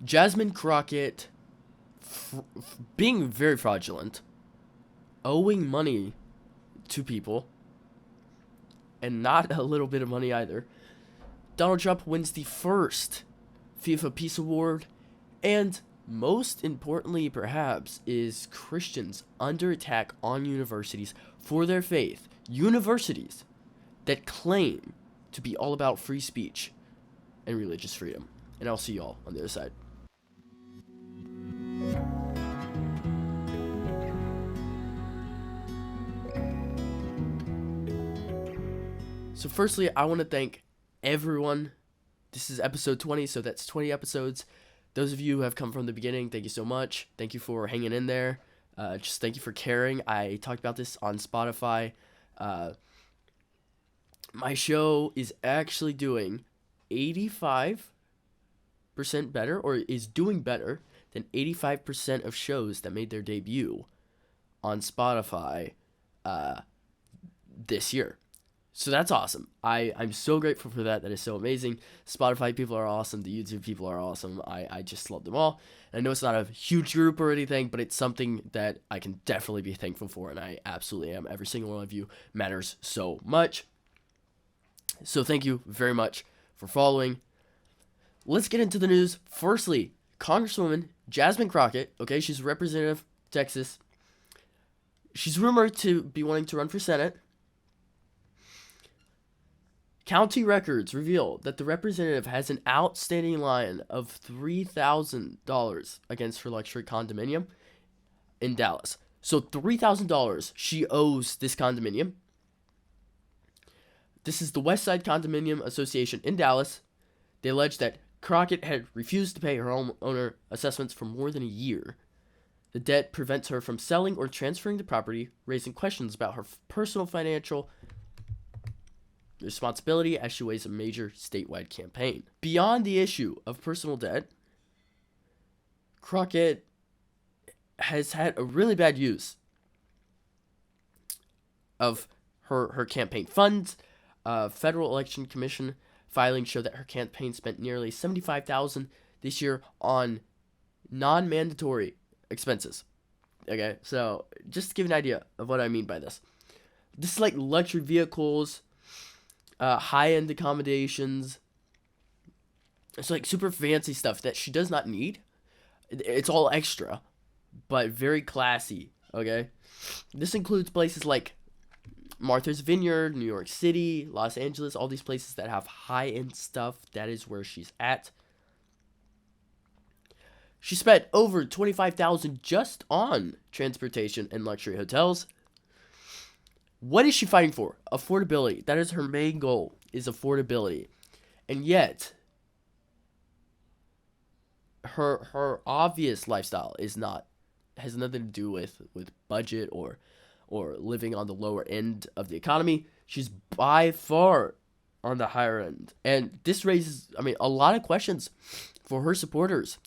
Jasmine Crockett being very fraudulent, owing money to people, and not a little bit of money either. Donald Trump wins the first FIFA Peace Award, and most importantly, perhaps, is Christians under attack on universities for their faith. Universities that claim to be all about free speech and religious freedom. And I'll see y'all on the other side. So firstly, I want to thank everyone. This is episode 20, so that's 20 episodes. Those of you who have come from the beginning, thank you so much. Thank you for hanging in there. Just thank you for caring. I talked about this on Spotify. My show is actually doing 85% better, or is doing better than 85% of shows that made their debut on Spotify this year. So that's awesome. I'm so grateful for that. That is so amazing. Spotify people are awesome. The YouTube people are awesome. I just love them all. And I know it's not a huge group or anything, but it's something that I can definitely be thankful for, and I absolutely am. Every single one of you matters so much. So thank you very much for following. Let's get into the news. Firstly, Congresswoman Jasmine Crockett, okay, she's a representative of Texas. She's rumored to be wanting to run for Senate. County records reveal that the representative has an outstanding line of $3,000 against her luxury condominium in Dallas. So $3,000 she owes this condominium. This is the West Side Condominium Association in Dallas. They allege that Crockett had refused to pay her homeowner assessments for more than a year. The debt prevents her from selling or transferring the property, raising questions about her personal financial responsibility as she weighs a major statewide campaign. Beyond the issue of personal debt, Crockett has had a really bad use of her campaign funds. Federal Election Commission filings show that her campaign spent nearly $75,000 this year on non-mandatory expenses. Okay, so just to give an idea of what I mean by this. This is like luxury vehicles, high-end accommodations. It's like super fancy stuff that she does not need. It's all extra, but very classy, okay? This includes places like Martha's Vineyard, New York City, Los Angeles, all these places that have high-end stuff. That is where she's at. She spent over $25,000 just on transportation and luxury hotels. What is she fighting for? Affordability. That is her main goal, is affordability. And yet, her obvious lifestyle has nothing to do with budget or living on the lower end of the economy. She's by far on the higher end. And this raises, a lot of questions for her supporters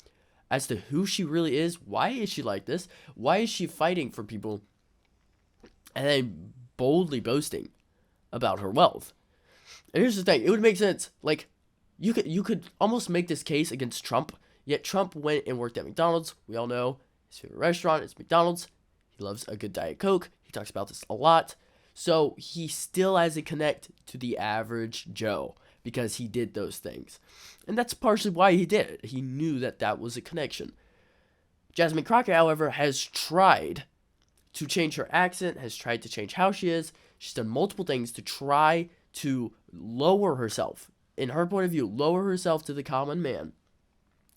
as to who she really is. Why is she like this? Why is she fighting for people and then boldly boasting about her wealth? And here's the thing. It would make sense. Like, you could almost make this case against Trump. Yet Trump went and worked at McDonald's. We all know his favorite restaurant is McDonald's. He loves a good Diet Coke. He talks about this a lot. So he still has a connect to the average Joe because he did those things. And that's partially why he did it. He knew that was a connection. Jasmine Crockett, however, has tried to change her accent, has tried to change how she is. She's done multiple things to try to lower herself, in her point of view, lower herself to the common man.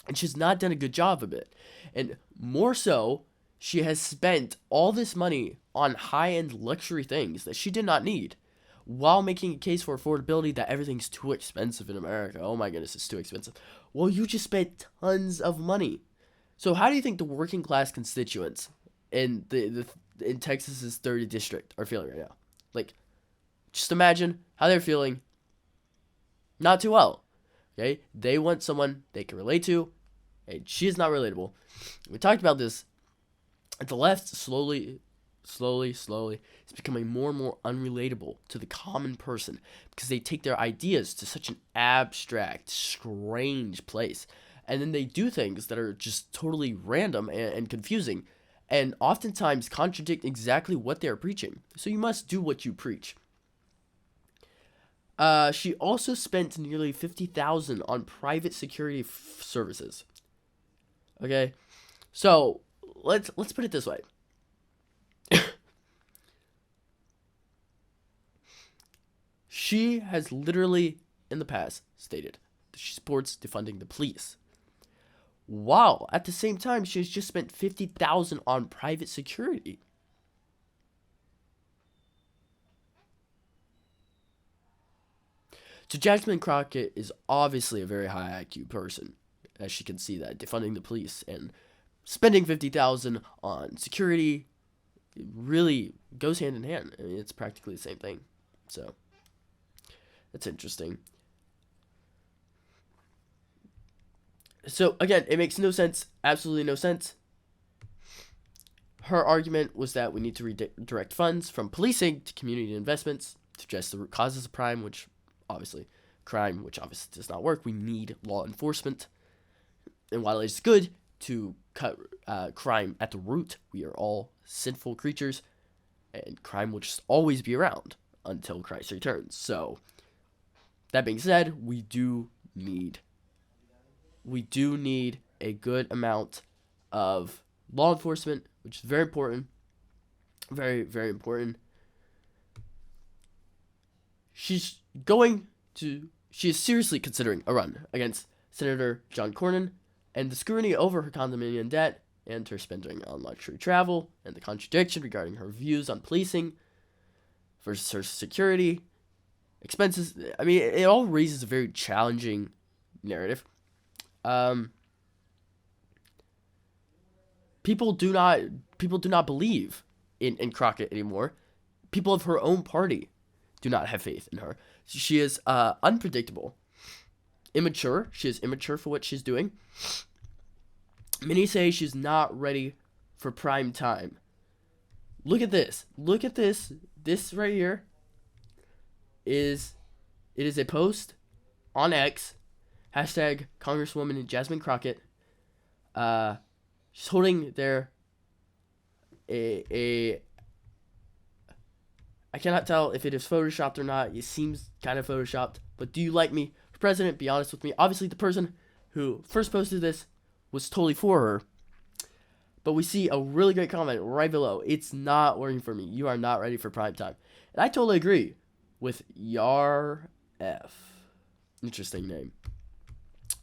And she's not done a good job of it. And more so, she has spent all this money on high-end luxury things that she did not need, while making a case for affordability that everything's too expensive in America. Oh my goodness, it's too expensive. Well, you just spent tons of money. So how do you think the working class constituents in in Texas's 30th district are feeling right now? Like, just imagine how they're feeling. Not too well. Okay? They want someone they can relate to, and she is not relatable. We talked about this. The left slowly is becoming more and more unrelatable to the common person because they take their ideas to such an abstract, strange place and then they do things that are just totally random and confusing, and oftentimes contradict exactly what they're preaching. So you must do what you preach. She also spent nearly $50,000 on private security services. Okay, so let's put it this way. She has literally, in the past, stated that she supports defunding the police, while at the same time she has just spent $50,000 on private security. So Jasmine Crockett is obviously a very high IQ person, as she can see that defunding the police and spending $50,000 on security really goes hand in hand. I mean, it's practically the same thing. So that's interesting. So again, it makes no sense, absolutely no sense. Her argument was that we need to redirect funds from policing to community investments to address the root causes of crime, which obviously does not work. We need law enforcement. And while it's good to cut crime at the root, we are all sinful creatures, and crime will just always be around until Christ returns. So that being said, we do need a good amount of law enforcement, which is very important. Very, very important. She is seriously considering a run against Senator John Cornyn, and the scrutiny over her condominium debt and her spending on luxury travel, and the contradiction regarding her views on policing versus her security expenses. I mean, it all raises a very challenging narrative. People do not believe in Crockett anymore. People of her own party do not have faith in her. She is unpredictable, immature. She is immature for what she's doing. Many say she's not ready for prime time. Look at this. Look at this. This right here is a post on X, hashtag Congresswoman Jasmine Crockett. She's holding there I cannot tell if it is photoshopped or not. It seems kind of photoshopped. But do you like me for president? Be honest with me. Obviously, the person who first posted this was totally for her. But we see a really great comment right below. It's not working for me. You are not ready for prime time. And I totally agree with Yar F. Interesting name.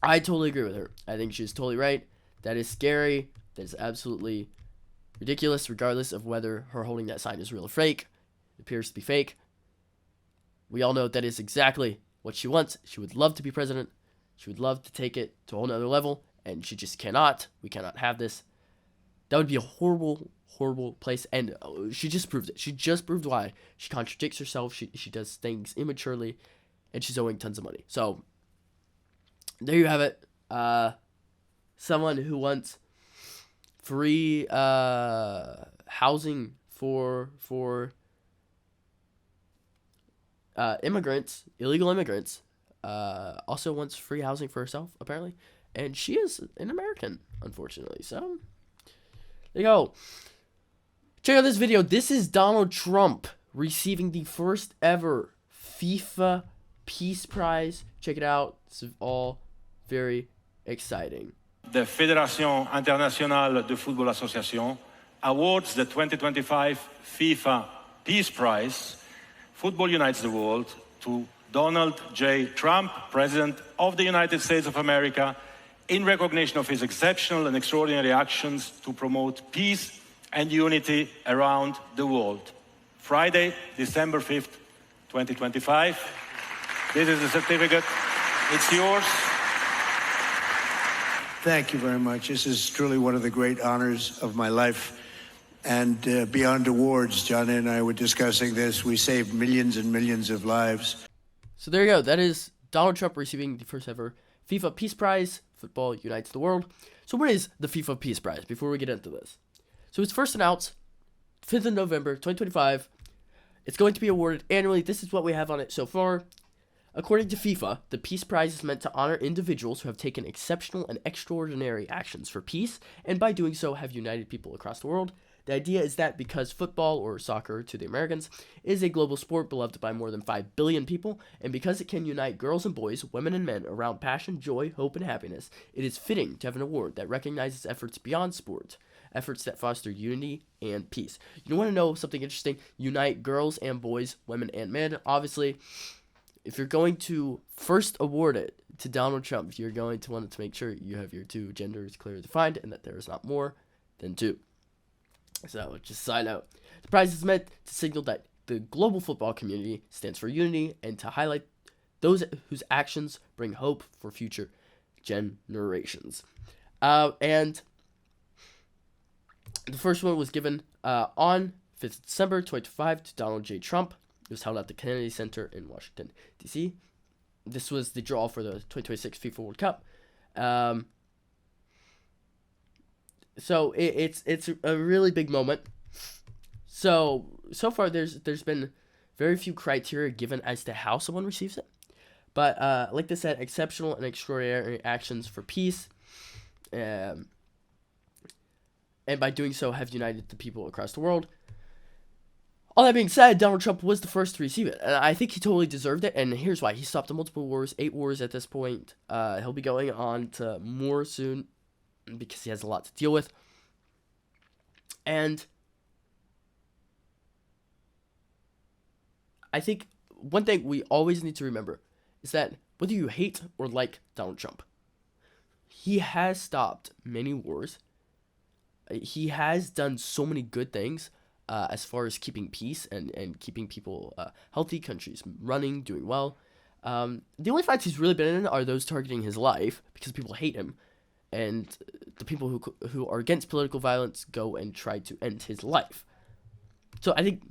I totally agree with her. I think she's totally right. That is scary. That is absolutely ridiculous, regardless of whether her holding that sign is real or fake. It appears to be fake. We all know that is exactly what she wants. She would love to be president. She would love to take it to a whole nother level, and she just cannot. We cannot have this. That would be a horrible, horrible place, and she just proved it. She just proved why. She contradicts herself. She does things immaturely, and she's owing tons of money. So, there you have it. Someone who wants free housing for immigrants, illegal immigrants, also wants free housing for herself, apparently. And she is an American, unfortunately. So, there you go. Check out this video. This is Donald Trump receiving the first ever FIFA Peace Prize. Check it out. It's all very exciting. The Fédération Internationale de Football Association awards the 2025 FIFA Peace Prize, Football Unites the World, to Donald J. Trump, President of the United States of America, in recognition of his exceptional and extraordinary actions to promote peace and unity around the world. Friday, December 5th, 2025. This is the certificate. It's yours. Thank you very much. This is truly one of the great honors of my life. And beyond awards, John and I were discussing this. We saved millions and millions of lives. So there you go. That is Donald Trump receiving the first ever FIFA Peace Prize. Football unites the world. So what is the FIFA Peace Prize before we get into this? So it's first announced 5th of November, 2025. It's going to be awarded annually. This is what we have on it so far. According to FIFA, the Peace Prize is meant to honor individuals who have taken exceptional and extraordinary actions for peace, and by doing so have united people across the world. The idea is that because football, or soccer to the Americans, is a global sport beloved by more than 5 billion people, and because it can unite girls and boys, women and men around passion, joy, hope, and happiness, it is fitting to have an award that recognizes efforts beyond sport, efforts that foster unity and peace. You want to know something interesting? Unite girls and boys, women and men. Obviously, if you're going to first award it to Donald Trump, you're going to want to make sure you have your two genders clearly defined and that there is not more than two. So, just a side note. The prize is meant to signal that the global football community stands for unity and to highlight those whose actions bring hope for future generations. And the first one was given on 5th December 2025 to Donald J. Trump. It was held at the Kennedy Center in Washington, D.C. This was the draw for the 2026 FIFA World Cup. So it's a really big moment. So far there's been very few criteria given as to how someone receives it. But like I said, exceptional and extraordinary actions for peace. And by doing so have united the people across the world. All that being said, Donald Trump was the first to receive it, and I think he totally deserved it, and here's why. He stopped multiple wars, 8 wars at this point. He'll be going on to more soon, because he has a lot to deal with. And I think one thing we always need to remember is that whether you hate or like Donald Trump, he has stopped many wars. He has done so many good things. As far as keeping peace and keeping people healthy, countries running, doing well. The only fights he's really been in are those targeting his life because people hate him. And the people who are against political violence go and try to end his life. So I think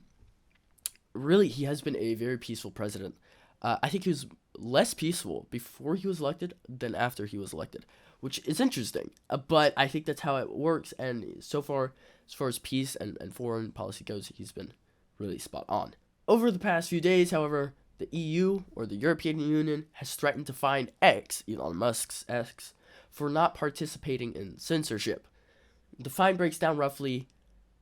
really he has been a very peaceful president. I think he was less peaceful before he was elected than after he was elected, which is interesting. But I think that's how it works. And so far, as far as peace and foreign policy goes, he's been really spot on. Over the past few days, however, the EU, or the European Union, has threatened to fine X, Elon Musk's X, for not participating in censorship. The fine breaks down roughly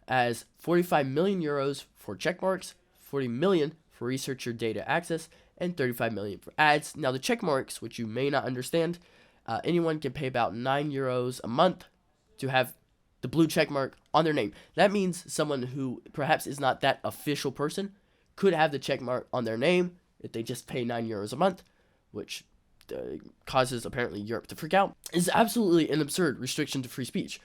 as 45 million euros for checkmarks, 40 million for researcher data access, and 35 million for ads. Now, the checkmarks, which you may not understand, anyone can pay about 9 euros a month to have the blue check mark on their name. That means someone who perhaps is not that official person could have the check mark on their name if they just pay 9 euros a month, which causes apparently Europe to freak out. It's absolutely an absurd restriction to free speech.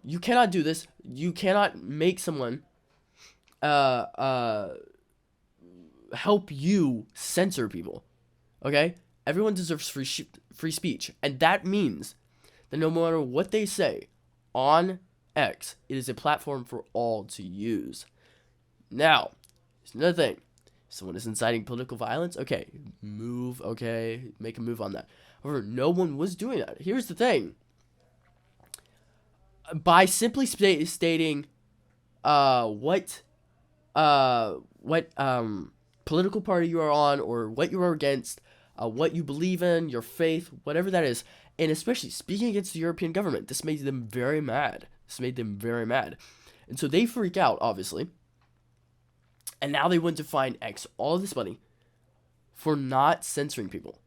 You cannot do this. You cannot make someone help you censor people. Okay? Everyone deserves free speech, and that means that no matter what they say on X, it is a platform for all to use. Now, here's another thing. If someone is inciting political violence, make a move on that. However, no one was doing that. Here's the thing. By simply stating what political party you are on, or what you are against, what you believe in, your faith, whatever that is, and especially speaking against the European government, this made them very mad. And so they freak out, obviously. And now they want to fine X all of this money for not censoring people,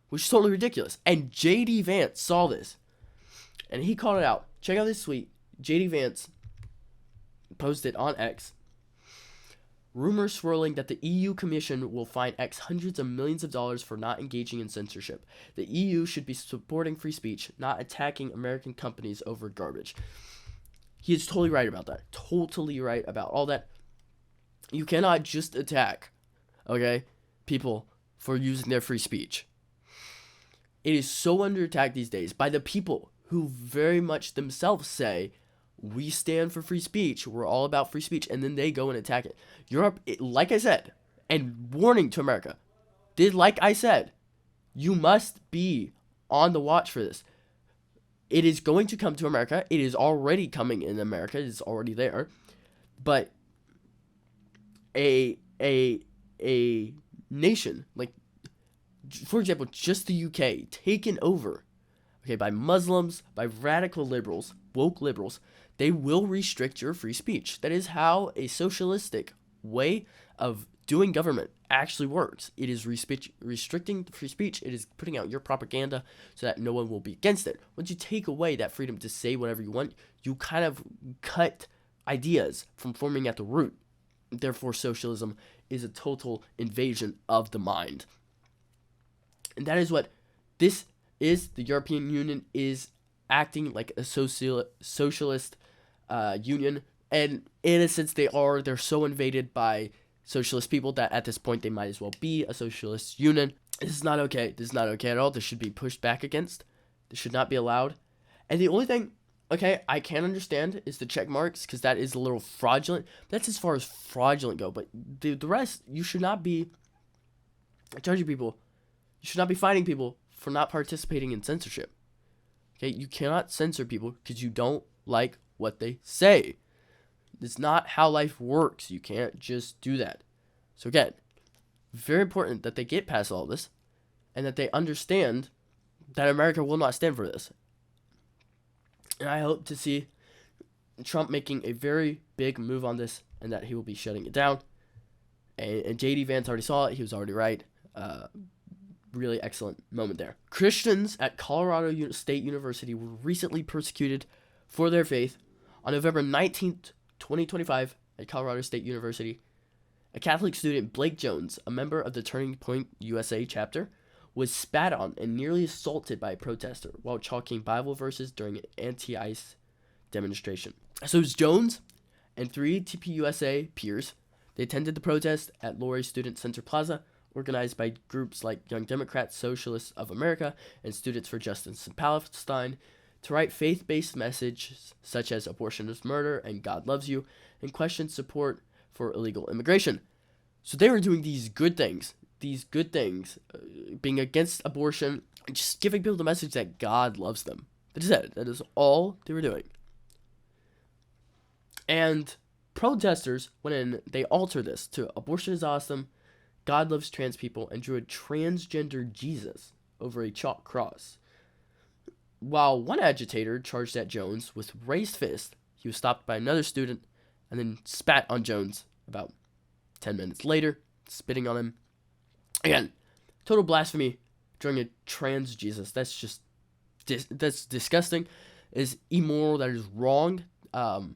which is totally ridiculous. And J.D. Vance saw this, and he called it out. Check out this tweet. J.D. Vance posted on X. Rumors swirling that the EU Commission will fine X hundreds of millions of dollars for not engaging in censorship. The EU should be supporting free speech, not attacking American companies over garbage. He is totally right about that. Totally right about all that. You cannot just attack, people for using their free speech. It is so under attack these days by the people who very much themselves say, we stand for free speech, we're all about free speech, and then they go and attack it. Europe, like I said, and warning to America, like I said, you must be on the watch for this. It is going to come to America. It is already coming in America. It is already there. But a nation like For example, just the UK taken over, okay, by Muslims, by radical liberals, woke liberals. They will restrict your free speech. That is how a socialistic way of doing government actually works. It is restricting free speech. It is putting out your propaganda so that no one will be against it. Once you take away that freedom to say whatever you want, you kind of cut ideas from forming at the root. Therefore, socialism is a total invasion of the mind. And that is what this is. The European Union is acting like a socialist union. And in a sense, they're so invaded by socialist people that at this point they might as well be a socialist union. This is not okay. This is not okay at all. This should be pushed back against. This should not be allowed. And the only thing, okay, I can understand is the check marks, because that is a little fraudulent. That's as far as fraudulent go. But the rest, you should not be charging people. You should not be fining people for not participating in censorship. Okay, you cannot censor people because you don't like what they say. It's not how life works. You can't just do that. So again, very important that they get past all this and that they understand that America will not stand for this. And I hope to see Trump making a very big move on this and that he will be shutting it down. And J.D. Vance already saw it. He was already right. Really excellent moment there. Christians at Colorado State University were recently persecuted for their faith. On November 19th, 2025, at Colorado State University, a Catholic student, Blake Jones, a member of the Turning Point USA chapter, was spat on and nearly assaulted by a protester while chalking Bible verses during an anti-ICE demonstration. So it was Jones and 3 TPUSA peers. They attended the protest at Lori Student Center Plaza, organized by groups like Young Democrats, Socialists of America, and Students for Justice in Palestine, to write faith-based messages such as abortion is murder and God loves you, and question support for illegal immigration. So they were doing these good things, being against abortion, and just giving people the message that God loves them. That is it. That is all they were doing. And protesters went in, they altered this to abortion is awesome, God loves trans people, and drew a transgender Jesus over a chalk cross. While one agitator charged at Jones with raised fist, he was stopped by another student and then spat on Jones about 10 minutes later, spitting on him. Again, total blasphemy during a trans Jesus. That's just, that's disgusting. It is immoral. That is wrong. And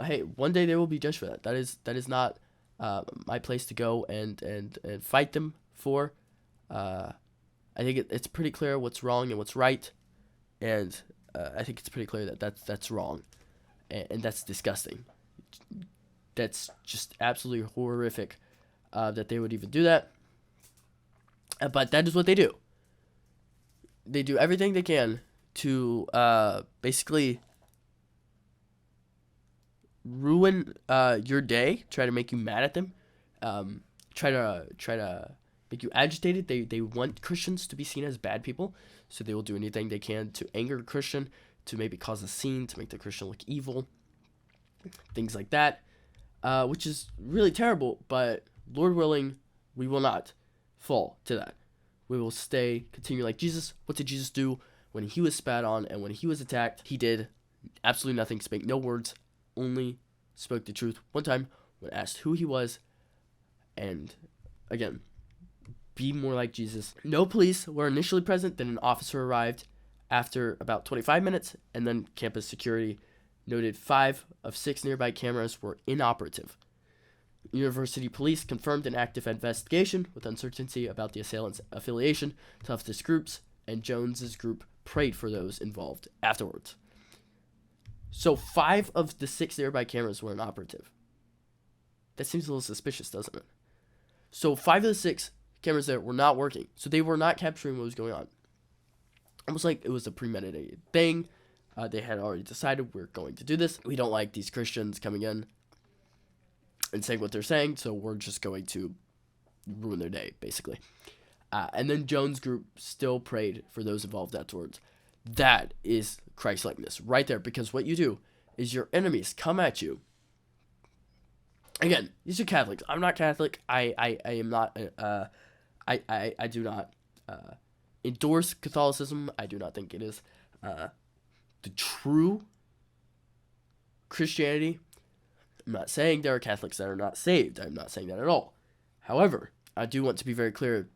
hey, one day they will be judged for that. That is not my place to go and fight them for. I think it's pretty clear what's wrong and what's right, and I think it's pretty clear that that's wrong, and that's disgusting. That's just absolutely horrific that they would even do that. But that is what they do. They do everything they can to basically ruin your day, try to make you mad at them, try to make you agitated. They want Christians to be seen as bad people, so they will do anything they can to anger a Christian, to maybe cause a scene, to make the Christian look evil, things like that, which is really terrible, but Lord willing, we will not fall to that. We will continue like Jesus. What did Jesus do when he was spat on and when he was attacked? He did absolutely nothing, spake no words, only spoke the truth one time when asked who he was, and again, be more like Jesus. No police were initially present, then an officer arrived after about 25 minutes, and then campus security noted 5 of 6 nearby cameras were inoperative. University police confirmed an active investigation with uncertainty about the assailant's affiliation to leftist groups, and Jones's group prayed for those involved afterwards. So 5 of the 6 nearby cameras were inoperative. That seems a little suspicious, doesn't it? So 5 of the 6 cameras that were not working. So they were not capturing what was going on. Almost like it was a premeditated thing. They had already decided we're going to do this. We don't like these Christians coming in and saying what they're saying, so we're just going to ruin their day, basically. And then Jones' group still prayed for those involved afterwards. That is Christ-likeness right there, because what you do is your enemies come at you. Again, these are Catholics. I'm not Catholic. I am not. I do not endorse Catholicism. I do not think it is the true Christianity. I'm not saying there are Catholics that are not saved. I'm not saying that at all. However, I do want to be very clear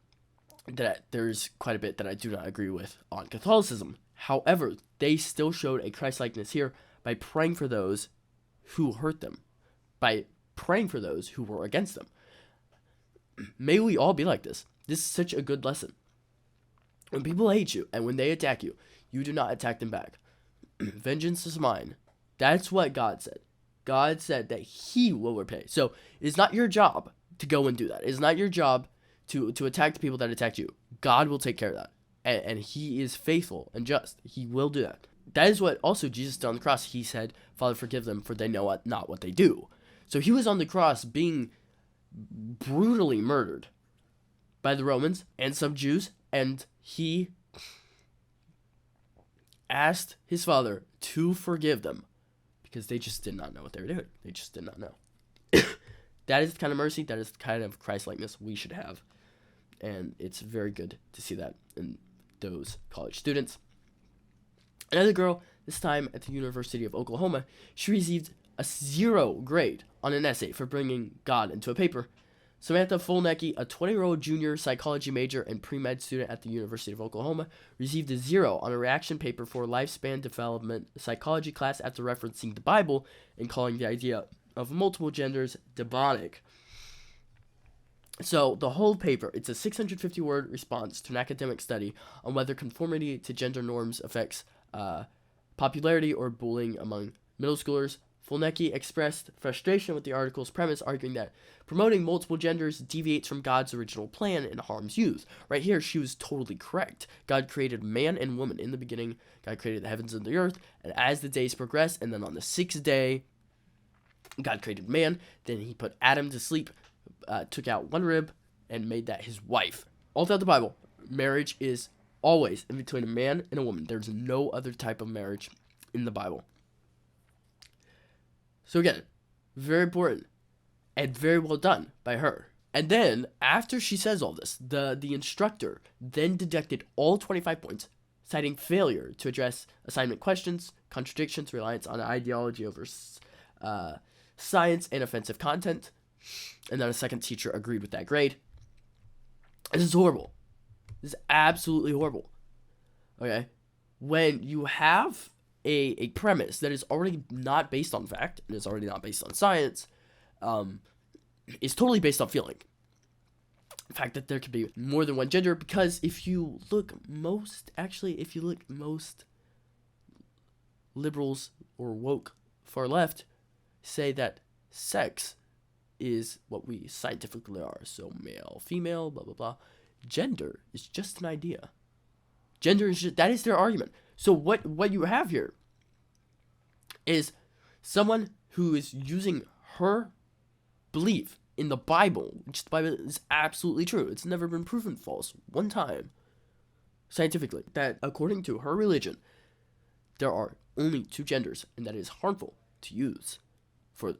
that there's quite a bit that I do not agree with on Catholicism. However, they still showed a Christ-likeness here by praying for those who hurt them, by praying for those who were against them. May we all be like this. This is such a good lesson. When people hate you and when they attack you, you do not attack them back. Vengeance is mine. That's what God said. God said that he will repay. So it's not your job to go and do that. It's not your job to attack the people that attacked you. God will take care of that. And he is faithful and just. He will do that. That is what also Jesus did on the cross. He said, Father, forgive them, for they know not what they do. So he was on the cross being brutally murdered by the Romans and some Jews, and he asked his Father to forgive them because they just did not know what they were doing. They just did not know. That is the kind of mercy, that is the kind of Christ-likeness we should have. And it's very good to see that in those college students. Another girl, this time at the University of Oklahoma, she received a 0 grade on an essay for bringing God into a paper. Samantha Fulnecki, a 20-year-old junior psychology major and pre-med student at the University of Oklahoma, received a 0 on a reaction paper for lifespan development psychology class after referencing the Bible and calling the idea of multiple genders demonic. So the whole paper, it's a 650-word response to an academic study on whether conformity to gender norms affects popularity or bullying among middle schoolers. Fulnecki expressed frustration with the article's premise, arguing that promoting multiple genders deviates from God's original plan and harms youth. Right here, she was totally correct. God created man and woman in the beginning. God created the heavens and the earth, and as the days progressed, and then on the 6th day, God created man. Then he put Adam to sleep, took out one rib, and made that his wife. All throughout the Bible, marriage is always in between a man and a woman. There's no other type of marriage in the Bible. So again, very important and very well done by her. And then, after she says all this, the instructor then deducted all 25 points, citing failure to address assignment questions, contradictions, reliance on ideology over science, and offensive content. And then a second teacher agreed with that grade. This is horrible. This is absolutely horrible. Okay? When you have a premise that is already not based on fact, and is already not based on science, is totally based on feeling. The fact that there could be more than one gender, because if you look most liberals or woke far left say that sex is what we scientifically are. So male, female, blah, blah, blah. Gender is just an idea. Gender is just, that is their argument. So what you have here is someone who is using her belief in the Bible, which the Bible is absolutely true. It's never been proven false one time scientifically, that according to her religion, there are only 2 genders, and that is harmful to use. For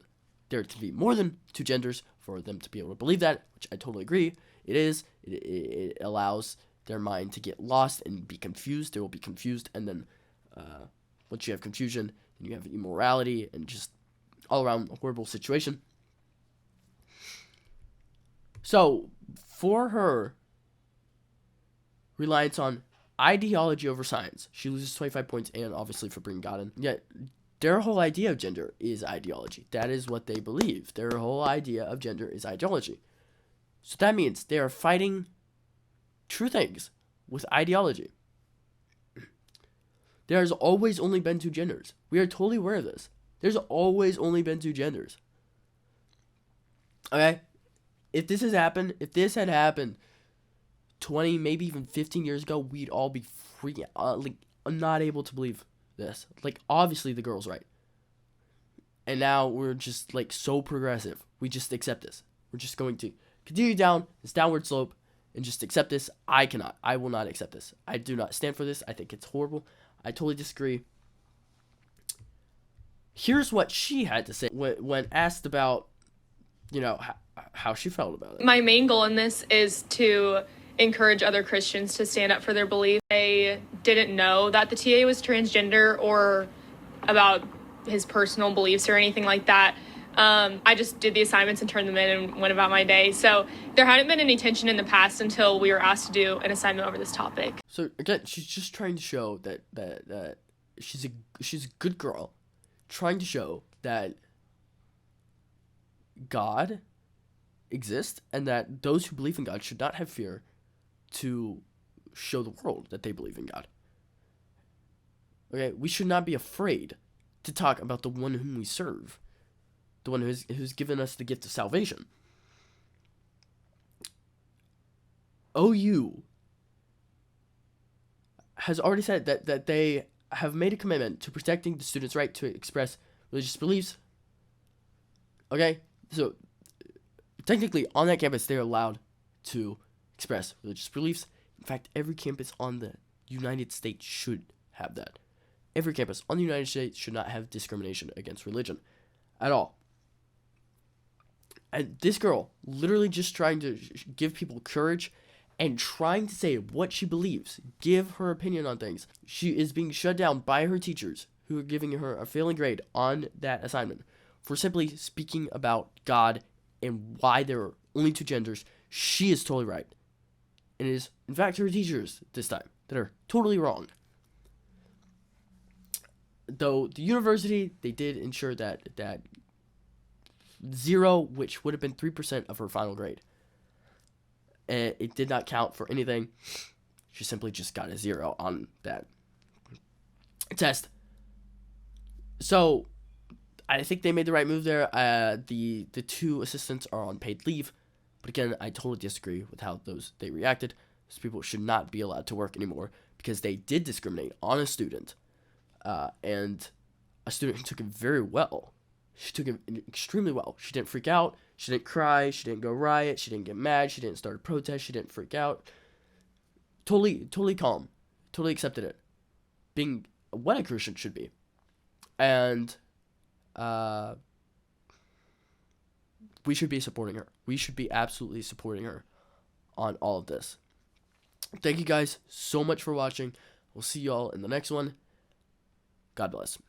there to be more than 2 genders, for them to be able to believe that, which I totally agree, it allows their mind to get lost and be confused. They will be confused, and then once you have confusion, then you have immorality and just all around a horrible situation. So for her reliance on ideology over science, she loses 25 points, and obviously for bringing God in. Yet their whole idea of gender is ideology. That is what they believe. Their whole idea of gender is ideology. So that means they are fighting true things with ideology. There's always only been 2 genders. We are totally aware of this. There's always only been 2 genders. Okay? If this had happened 20, maybe even 15 years ago, we'd all be freaking out, not able to believe this. Obviously the girl's right. And now we're just, so progressive. We just accept this. We're just going to continue down this downward slope and just accept this. I cannot. I will not accept this. I do not stand for this. I think it's horrible. I totally disagree. Here's what she had to say when asked about, how she felt about it. My main goal in this is to encourage other Christians to stand up for their belief. They didn't know that the TA was transgender or about his personal beliefs or anything like that. I just did the assignments and turned them in and went about my day. So there hadn't been any tension in the past until we were asked to do an assignment over this topic. So again, she's just trying to show that she's a good girl, trying to show that God exists and that those who believe in God should not have fear to show the world that they believe in God. Okay, we should not be afraid to talk about the one whom we serve, the one who's given us the gift of salvation. OU has already said that they have made a commitment to protecting the students' right to express religious beliefs. Okay, so technically on that campus they're allowed to express religious beliefs. In fact, every campus on the United States should have that. Every campus on the United States should not have discrimination against religion at all. And this girl, literally just trying to give people courage and trying to say what she believes, give her opinion on things. She is being shut down by her teachers, who are giving her a failing grade on that assignment for simply speaking about God and why there are only two genders. She is totally right. And it is, in fact, her teachers this time that are totally wrong. Though the university, they did ensure that 0, which would have been 3% of her final grade, it did not count for anything. She simply just got a 0 on that test. So I think they made the right move there. The two assistants are on paid leave, but again, I totally disagree with how they reacted. Those people should not be allowed to work anymore because they did discriminate on a student, and a student who took it very well. She took it extremely well. She didn't freak out. She didn't cry. She didn't go riot. She didn't get mad. She didn't start a protest. She didn't freak out. Totally calm. Totally accepted it. Being what a Christian should be. And we should be supporting her. We should be absolutely supporting her on all of this. Thank you guys so much for watching. We'll see y'all in the next one. God bless.